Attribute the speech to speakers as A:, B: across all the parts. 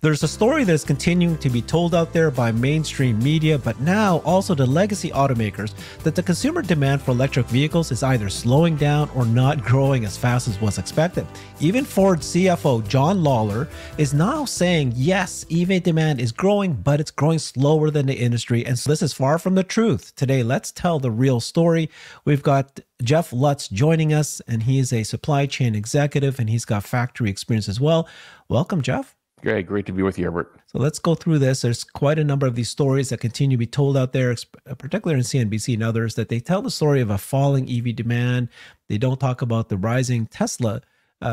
A: There's a story that's continuing to be told out there by mainstream media, but now also the legacy automakers, that the consumer demand for electric vehicles is either slowing down or not growing as fast as was expected. Even Ford CFO John Lawler is now saying, yes, EV demand is growing, but it's growing slower than the industry. And so this is far from the truth. Today, let's tell the real story. We've got Jeff Lutz joining us, and he is a supply chain executive, and he's got factory experience as well. Welcome, Jeff.
B: Great to be with you, Albert.
A: So let's go through this. There's quite a number of these stories that continue to be told out there, particularly in CNBC and others, that they tell the story of a falling EV demand. They don't talk about the rising Tesla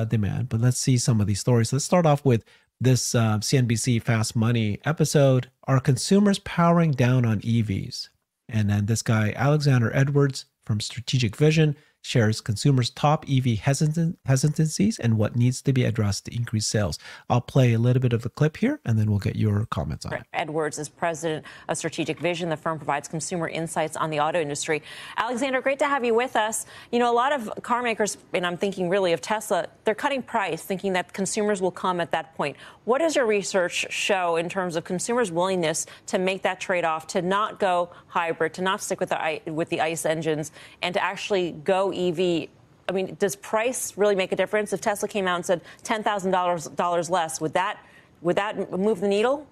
A: demand, but let's see some of these stories. Let's start off with this CNBC Fast Money episode. Are consumers powering down on EVs? And then this guy, Alexander Edwards from Strategic Vision, shares consumers' top EV hesitancies and what needs to be addressed to increase sales. I'll play a little bit of a clip here, and then we'll get your comments on it.
C: Edwards is president of Strategic Vision. The firm provides consumer insights on the auto industry. Alexander, great to have you with us. You know, a lot of car makers, and I'm thinking really of Tesla, they're cutting price, thinking that consumers will come at that point. What does your research show in terms of consumers' willingness to make that trade-off, to not go hybrid, to not stick with the ICE engines, and to actually go EV? I mean, does price really make a difference? If Tesla came out and said $10,000 less, would that move the needle?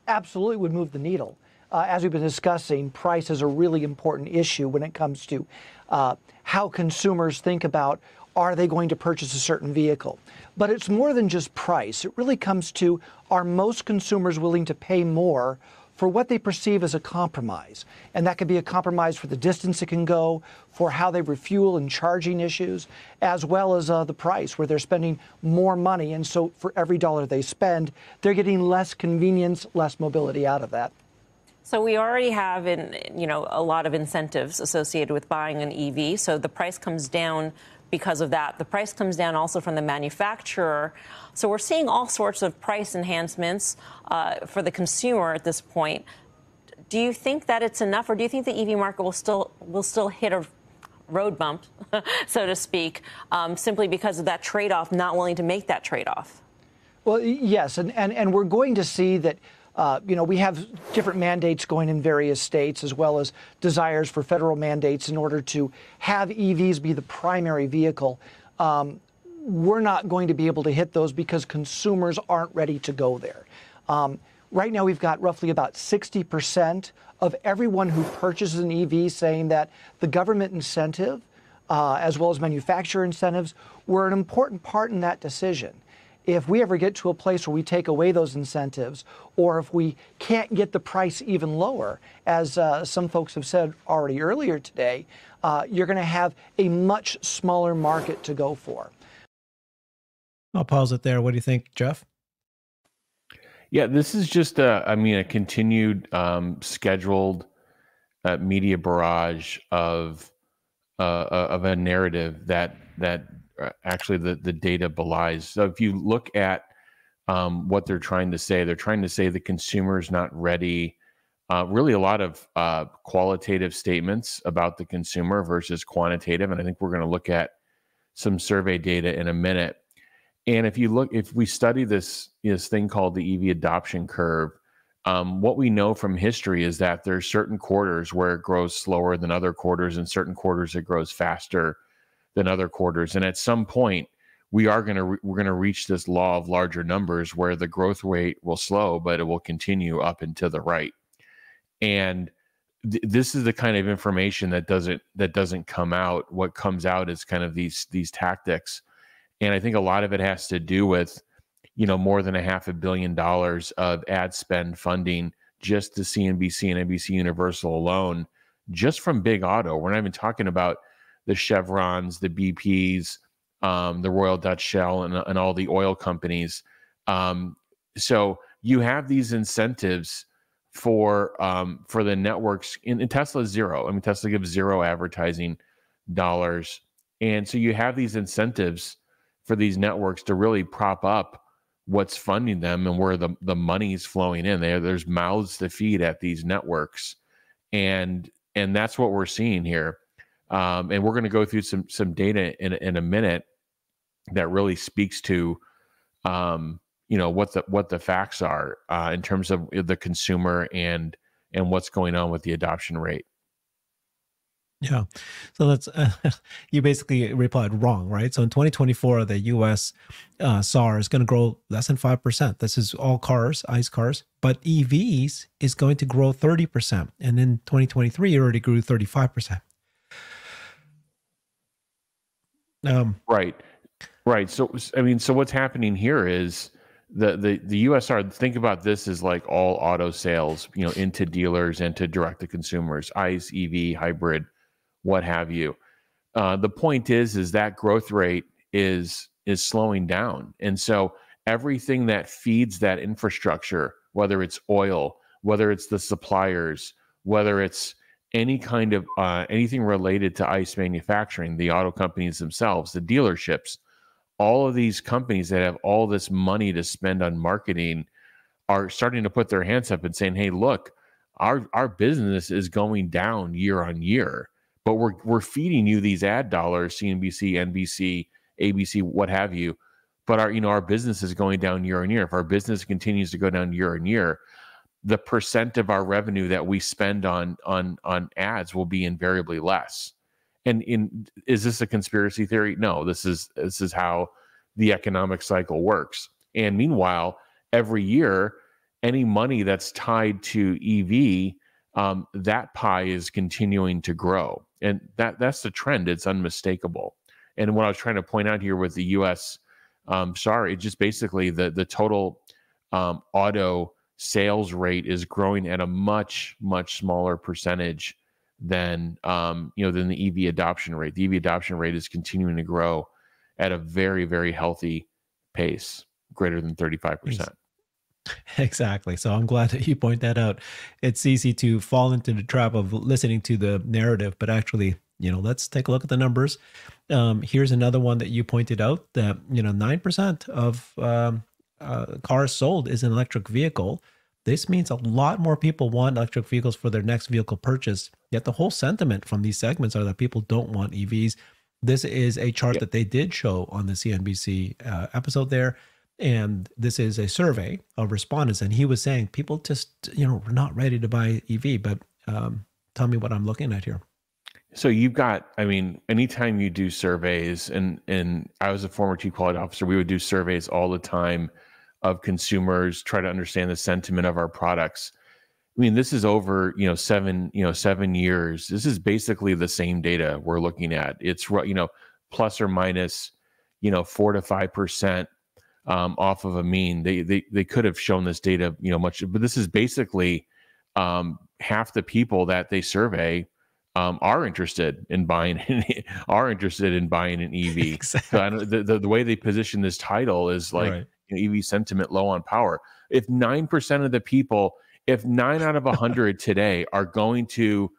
D: Absolutely would move the needle. As we've been discussing, price is a really important issue when it comes to how consumers think about, are they going to purchase a certain vehicle? But it's more than just price. It really comes to, are most consumers willing to pay more for what they perceive as a compromise? And that could be a compromise for the distance it can go, for how they refuel and charging issues, as well as the price, where they're spending more money. And so for every dollar they spend, they're getting less convenience, less mobility out of that.
C: So we already have, a lot of incentives associated with buying an EV. So the price comes down because of that. The price comes down also from the manufacturer. So we're seeing all sorts of price enhancements for the consumer at this point. Do you think that it's enough, or do you think the EV market will still hit a road bump, so to speak, simply because of that trade-off, not willing to make that trade-off?
D: Well, yes, and we're going to see that. We have different mandates going in various states, as well as desires for federal mandates in order to have EVs be the primary vehicle. We're not going to be able to hit those because consumers aren't ready to go there. Right now, we've got roughly about 60% of everyone who purchases an EV saying that the government incentive, as well as manufacturer incentives, were an important part in that decision. If we ever get to a place where we take away those incentives, or if we can't get the price even lower, as some folks have said already earlier today, you're going to have a much smaller market to go for.
A: I'll pause it there. What do you think, Jeff?
B: Yeah, this is just a continued scheduled media barrage of a narrative that actually the data belies. So if you look at what they're trying to say the consumer's not ready. Really a lot of qualitative statements about the consumer versus quantitative. And I think we're going to look at some survey data in a minute. And if we study this thing called the EV adoption curve, what we know from history is that there's certain quarters where it grows slower than other quarters, and certain quarters it grows faster than other quarters. And at some point, we're going to reach this law of larger numbers where the growth rate will slow, but it will continue up and to the right. And this is the kind of information that doesn't come out. What comes out is kind of these tactics. And I think a lot of it has to do with, more than $500 million of ad spend funding just to CNBC and NBC Universal alone, just from big auto. We're not even talking about the Chevrons, the BPs, the Royal Dutch Shell, and all the oil companies. So you have these incentives for the networks. In Tesla, zero. I mean, Tesla gives zero advertising dollars. And so you have these incentives for these networks to really prop up what's funding them and where the money's flowing in. There's mouths to feed at these networks. And that's what we're seeing here. And we're going to go through some data in a minute that really speaks to what the facts are in terms of the consumer and what's going on with the adoption rate.
A: Yeah. So that's, you basically replied wrong, right? So in 2024, the US SAR is going to grow less than 5%. This is all cars, ICE cars, but EVs is going to grow 30%. And in 2023, it already grew 35%.
B: Right. So, I mean, so what's happening here is the USR, think about this as like all auto sales, into dealers and to direct to consumers, ICE, EV, hybrid, what have you. The point is that growth rate is slowing down. And so everything that feeds that infrastructure, whether it's oil, whether it's the suppliers, whether it's any kind of anything related to ICE manufacturing, the auto companies themselves, the dealerships, all of these companies that have all this money to spend on marketing are starting to put their hands up and saying, hey, look, our business is going down year on year, but we're feeding you these ad dollars, CNBC, NBC, ABC, what have you. But our business is going down year on year. If our business continues to go down year on year, the percent of our revenue that we spend on ads will be invariably less. And is this a conspiracy theory? No, this is how the economic cycle works. And meanwhile, every year, any money that's tied to EV, that pie is continuing to grow. And that's the trend. It's unmistakable. And what I was trying to point out here with the US, it's just basically the total auto sales rate is growing at a much, much smaller percentage than than the EV adoption rate. The EV adoption rate is continuing to grow at a very, very healthy pace, greater than 35%.
A: Exactly. So I'm glad that you point that out. It's easy to fall into the trap of listening to the narrative, but actually, let's take a look at the numbers. Here's another one that you pointed out that 9% of cars sold is an electric vehicle. This means a lot more people want electric vehicles for their next vehicle purchase. Yet the whole sentiment from these segments are that people don't want EVs. This is a chart that they did show on the CNBC episode there. And this is a survey of respondents. And he was saying people just, were not ready to buy EV. But tell me what I'm looking at here.
B: So you've got, anytime you do surveys, and I was a former chief quality officer, we would do surveys all the time of consumers, try to understand the sentiment of our products. This is over, 7 years. This is basically the same data we're looking at. It's, plus or minus, 4 to 5% off of a mean. They could have shown this data, much, but this is basically half the people that they survey are interested in buying an EV.
A: Exactly.
B: So the way they position this title is like,
A: right.
B: EV sentiment low on power. If 9% of the people, if 9 out of 100 today are going to,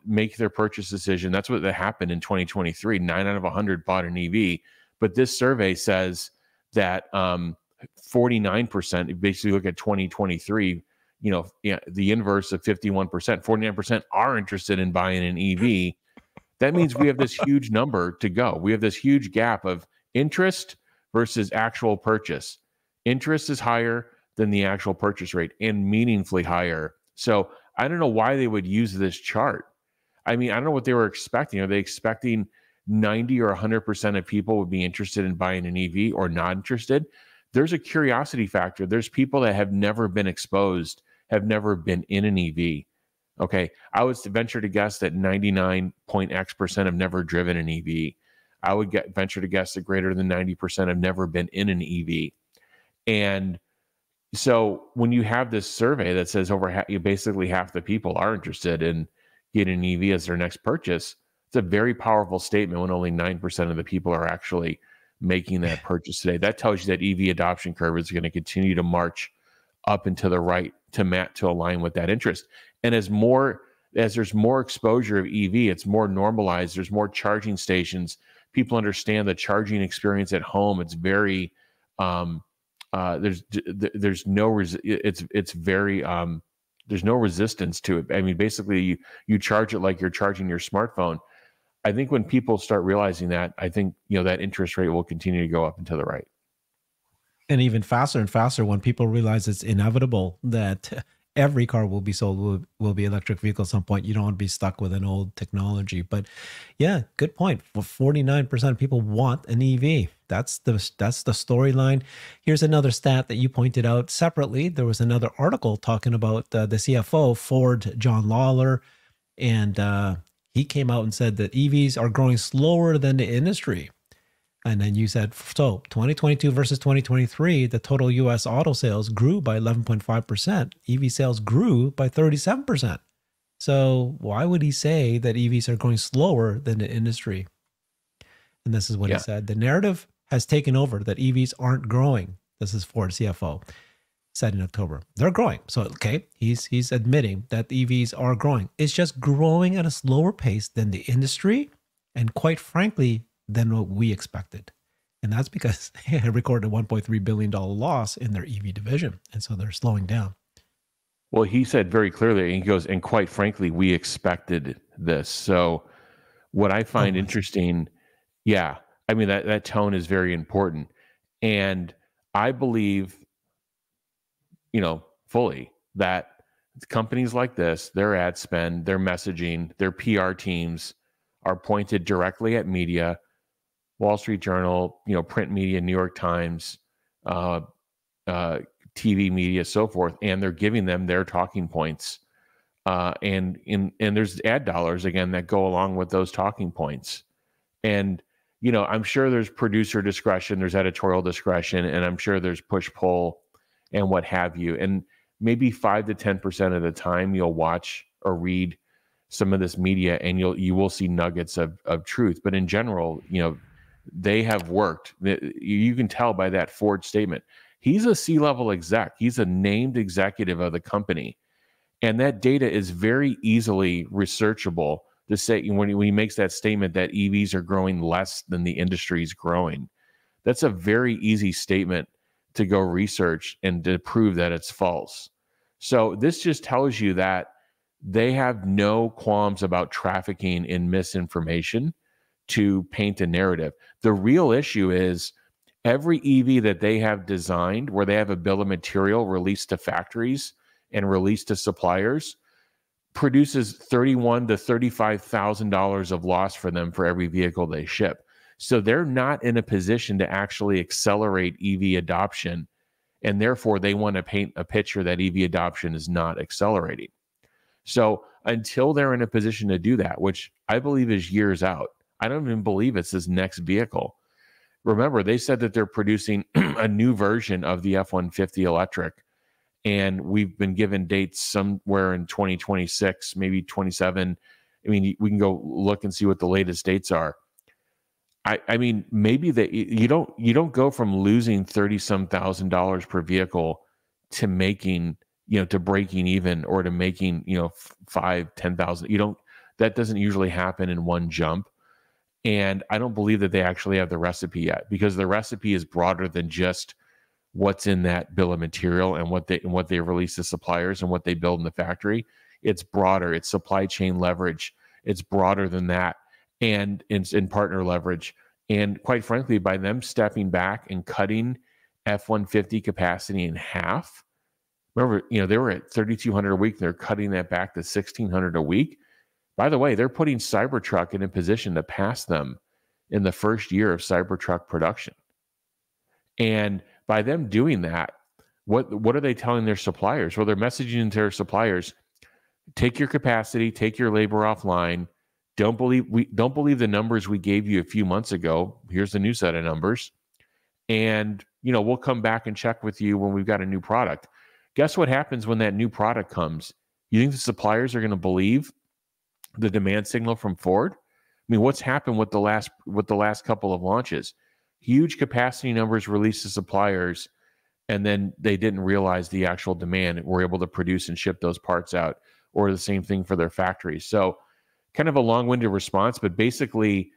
B: make their purchase decision, that's what happened in 2023. 9 out of 100 bought an EV. But this survey says that 49%, if basically look at 2023, the inverse of 51%, 49% are interested in buying an EV. That means we have this huge number to go. We have this huge gap of interest versus actual purchase. Interest is higher than the actual purchase rate and meaningfully higher. So I don't know why they would use this chart. I don't know what they were expecting. Are they expecting 90 or 100% of people would be interested in buying an EV or not interested? There's a curiosity factor. There's people that have never been exposed, have never been in an EV. Okay. I would venture to guess that 99.x% have never driven an EV. I would venture to guess that greater than 90% have never been in an EV. And so when you have this survey that says basically half the people are interested in getting an EV as their next purchase, it's a very powerful statement when only 9% of the people are actually making that purchase today. That tells you that EV adoption curve is going to continue to march up and to the right to align with that interest. And as there's more exposure of EV, it's more normalized. There's more charging stations. People understand the charging experience at home. It's very there's no resistance to it. Basically you charge it like you're charging your smartphone. I think when people start realizing that, I think that interest rate will continue to go up and to the right.
A: And even faster and faster when people realize it's inevitable that every car will be sold will be electric vehicle at some point. You don't want to be stuck with an old technology. But yeah, good point. 49% of people want an EV. That's the storyline. Here's another stat that you pointed out separately. There was another article talking about the CFO, Ford, John Lawler, and he came out and said that EVs are growing slower than the industry. And then you said, so 2022 versus 2023, the total U.S. auto sales grew by 11.5%. EV sales grew by 37%. So why would he say that EVs are growing slower than the industry? And this is what he said. The narrative has taken over that EVs aren't growing. This is Ford CFO said in October. They're growing. So, okay, he's admitting that EVs are growing. It's just growing at a slower pace than the industry. And quite frankly, than what we expected. And that's because they recorded a $1.3 billion loss in their EV division. And so they're slowing down.
B: Well, he said very clearly, he goes, and quite frankly, we expected this. So what I find interesting, I mean, that tone is very important. And I believe, fully that companies like this, their ad spend, their messaging, their PR teams are pointed directly at media, Wall Street Journal, print media, New York Times, TV media, so forth, and they're giving them their talking points. And there's ad dollars again that go along with those talking points. And I'm sure there's producer discretion, there's editorial discretion, and I'm sure there's push-pull and what have you. And maybe 5 to 10% of the time you'll watch or read some of this media and you will see nuggets of truth. But in general, they have worked. You can tell by that Ford statement. He's a C-level exec. He's a named executive of the company. And that data is very easily researchable to say when he makes that statement that EVs are growing less than the industry is growing. That's a very easy statement to go research and to prove that it's false. So this just tells you that they have no qualms about trafficking in misinformation to paint a narrative. The real issue is every EV that they have designed where they have a bill of material released to factories and released to suppliers produces $31,000 to $35,000 of loss for them for every vehicle they ship. So they're not in a position to actually accelerate EV adoption, and therefore they want to paint a picture that EV adoption is not accelerating. So until they're in a position to do that, which I believe is years out, I don't even believe it's this next vehicle. Remember, they said that they're producing a new version of the F-150 electric, and we've been given dates somewhere in 2026, maybe 27. I mean, we can go look and see what the latest dates are. I mean, maybe that you don't go from losing $30-some thousand per vehicle to making, to breaking even or to making, 5,000-10,000. That doesn't usually happen in one jump. And I don't believe that they actually have the recipe yet, because the recipe is broader than just what's in that bill of material and what they release to suppliers and what they build in the factory. It's broader. It's supply chain leverage. It's broader than that. And it's in partner leverage. And quite frankly, by them stepping back and cutting F-150 capacity in half, remember, they were at 3,200 a week. They're cutting that back to 1,600 a week. By the way, they're putting Cybertruck in a position to pass them in the first year of Cybertruck production. And by them doing that, what are they telling their suppliers? Well, they're messaging to their suppliers, take your capacity, take your labor offline. Don't believe the numbers we gave you a few months ago. Here's the new set of numbers. And, we'll come back and check with you when we've got a new product. Guess what happens when that new product comes? You think the suppliers are going to believe the demand signal from Ford? I mean, what's happened with the last couple of launches? Huge capacity numbers released to suppliers, and then they didn't realize the actual demand and were able to produce and ship those parts out, or the same thing for their factories. So kind of a long-winded response, but basically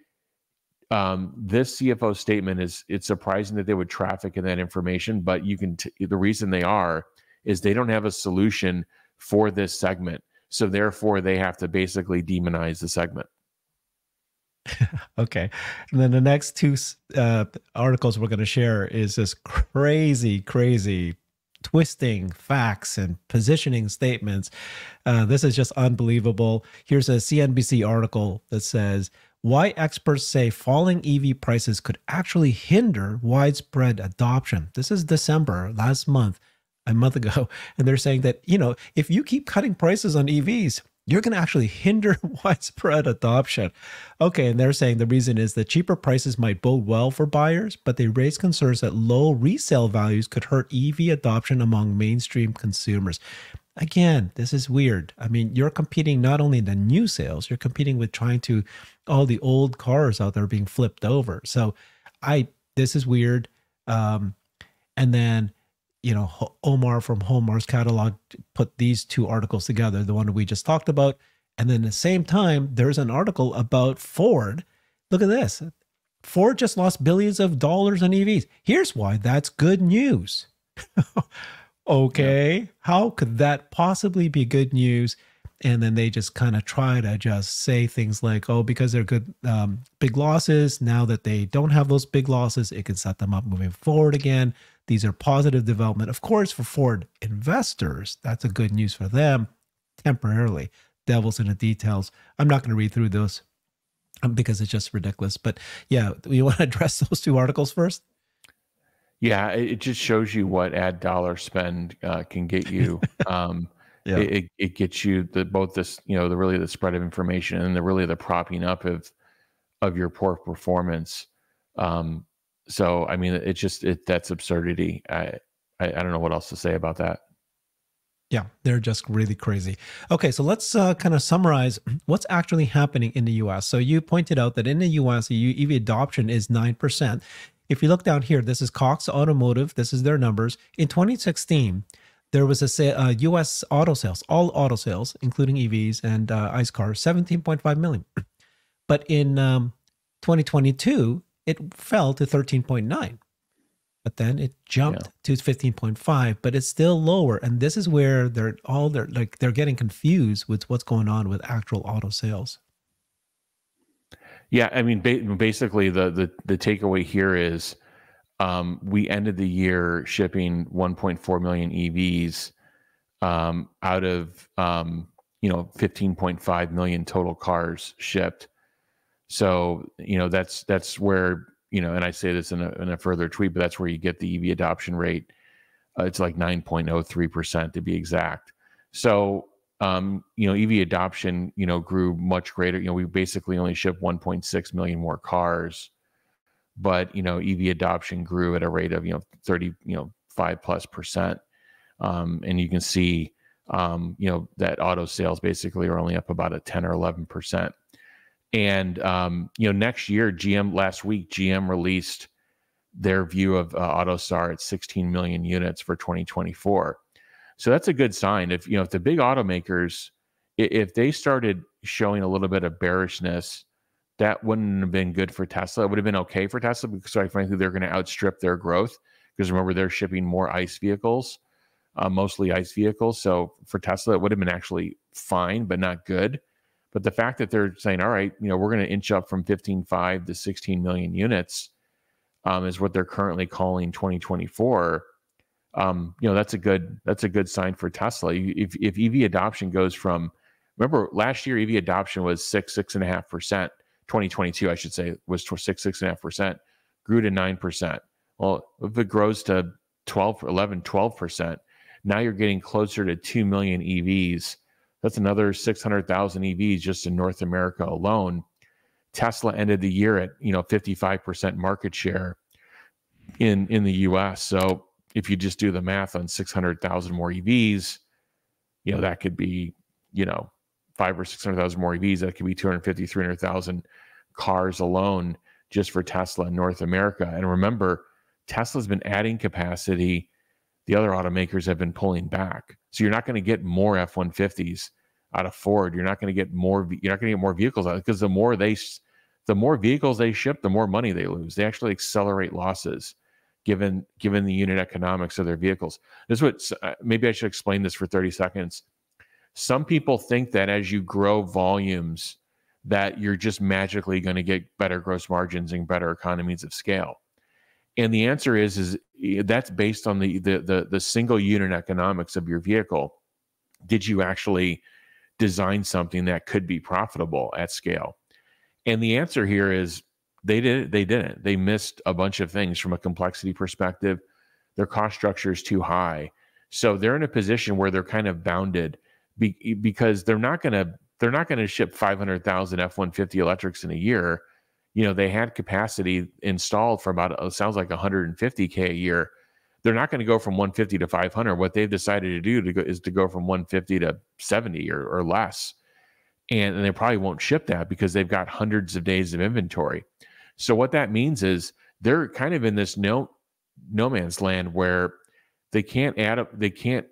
B: this CFO statement it's surprising that they would traffic in that information, but the reason they are is they don't have a solution for this segment. So therefore they have to basically demonize the segment.
A: Okay. And then the next two articles we're going to share is this crazy twisting facts and positioning statements. This is just unbelievable. Here's a CNBC article that says why experts say falling EV prices could actually hinder widespread adoption. This is December, last month, a month ago. And they're saying that, if you keep cutting prices on EVs, you're going to actually hinder widespread adoption. Okay, and they're saying the reason is that cheaper prices might bode well for buyers, but they raise concerns that low resale values could hurt EV adoption among mainstream consumers. Again, this is weird. I mean, you're competing not only in the new sales, you're competing with all the old cars out there being flipped over. So this is weird. And then Omar from Homar's catalog put these two articles together, the one we just talked about. And then at the same time, there's an article about Ford. Look at this. Ford just lost billions of dollars on EVs. Here's why that's good news. Okay, how could that possibly be good news? And then they just kind of try to just say things like, oh, because they're good, big losses. Now that they don't have those big losses, it can set them up moving forward again. These are positive development. Of course, for Ford investors, that's a good news for them temporarily. Devil's in the details. I'm not going to read through those because it's just ridiculous. But yeah, you want to address those two articles first?
B: Yeah, it just shows you what ad dollar spend can get you.
A: Yeah.
B: It gets you both this, the spread of information and the propping up of your poor performance. So, I mean, that's absurdity. I don't know what else to say about that.
A: Yeah, they're just really crazy. Okay, so let's kind of summarize what's actually happening in the US. So you pointed out that in the US, EV adoption is 9%. If you look down here, this is Cox Automotive. This is their numbers. In 2016, there was a US auto sales, all auto sales, including EVs and ICE cars, 17.5 million. But in 2022, it fell to 13.9. But then it jumped to 15.5, but it's still lower. And this is where they're getting confused with what's going on with actual auto sales.
B: Yeah, I mean, basically the takeaway here is we ended the year shipping 1.4 million EVs out of 15.5 million total cars shipped. So that's where and I say this in a further tweet, but that's where you get the EV adoption rate. It's like 9.03% to be exact. So EV adoption grew much greater. We basically only shipped 1.6 million more cars, but EV adoption grew at a rate of 5+%. And you can see that auto sales basically are only up about a 10 or 11%. And next year, last week GM released their view of AutoSAR at 16 million units for 2024. So that's a good sign. If the big automakers, if they started showing a little bit of bearishness, that wouldn't have been good for Tesla. It would have been okay for Tesla because, quite frankly, they're going to outstrip their growth. Because remember, they're shipping more ICE vehicles, mostly ICE vehicles. So for Tesla, it would have been actually fine, but not good. But the fact that they're saying, all right, we're going to inch up from 15.5 to 16 million units is what they're currently calling 2024. That's a good sign for Tesla. If EV adoption goes from, remember last year EV adoption was 6.5%. 2022, I should say, was 6.5%, grew to 9%. Well, if it grows to 12%, now you're getting closer to 2 million EVs. That's another 600,000 EVs just in North America alone. Tesla ended the year at 55% market share in the US. So if you just do the math on 600,000 more EVs, that could be 500,000 or 600,000 more EVs. That could be 250,000, 300,000 cars alone just for Tesla in North America. And remember, Tesla's been adding capacity. The other automakers have been pulling back. So you're not going to get more F-150s out of Ford. You're not going to get more vehicles out, because the more vehicles they ship, the more money they lose. They actually accelerate losses given the unit economics of their vehicles. This is what maybe I should explain this for 30 seconds. Some people think that as you grow volumes, that you're just magically going to get better gross margins and better economies of scale? And the answer is that's based on the single unit economics of your vehicle. Did you actually design something that could be profitable at scale? And the answer here is they didn't. They missed a bunch of things from a complexity perspective. Their cost structure is too high. So they're in a position where they're kind of bounded because they're not going to ship 500,000 F-150 electrics in a year. You know, they had capacity installed for about, it sounds like 150K a year. They're not going to go from 150 to 500. What they've decided to do is to go from 150 to 70 or less. And they probably won't ship that because they've got hundreds of days of inventory. So what that means is they're kind of in this no man's land where they can't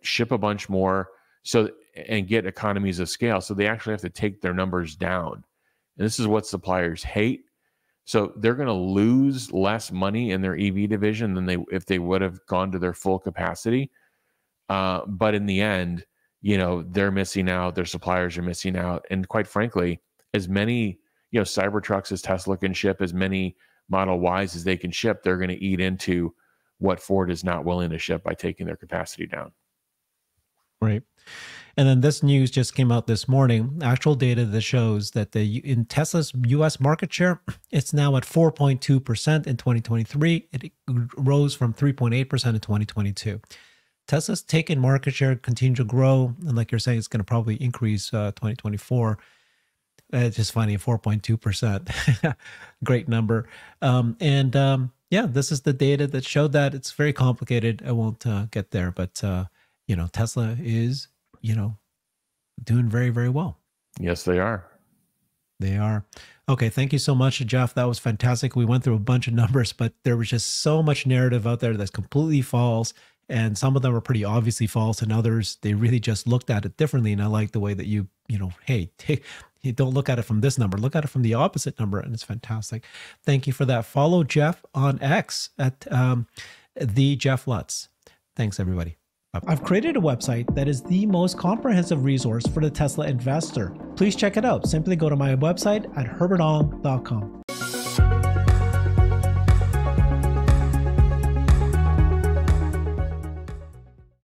B: ship a bunch more and get economies of scale. So they actually have to take their numbers down. And this is what suppliers hate. So they're going to lose less money in their EV division than if they would have gone to their full capacity. But in the end, you know, they're missing out. Their suppliers are missing out. And quite frankly, as many, you know, Cybertrucks as Tesla can ship, as many Model Ys as they can ship, they're going to eat into what Ford is not willing to ship by taking their capacity down.
A: Right. And then this news just came out this morning, actual data that shows that in Tesla's US market share, it's now at 4.2% in 2023. It rose from 3.8% in 2022. Tesla's taken market share, continue to grow. And like you're saying, it's going to probably increase 2024. It's just funny, 4.2%. Great number. Yeah, this is the data that showed that. It's very complicated. I won't get there, but you know, Tesla is, you know, doing very, very well.
B: Yes, they are.
A: They are. Okay, thank you so much, Jeff. That was fantastic. We went through a bunch of numbers, but there was just so much narrative out there that's completely false. And some of them are pretty obviously false, and others, they really just looked at it differently. And I like the way that you know, hey, you don't look at it from this number, look at it from the opposite number, and it's fantastic. Thank you for that. Follow Jeff on X at the Jeff Lutz. Thanks, everybody. I've created a website that is the most comprehensive resource for the Tesla investor. Please check it out. Simply go to my website at herbertong.com.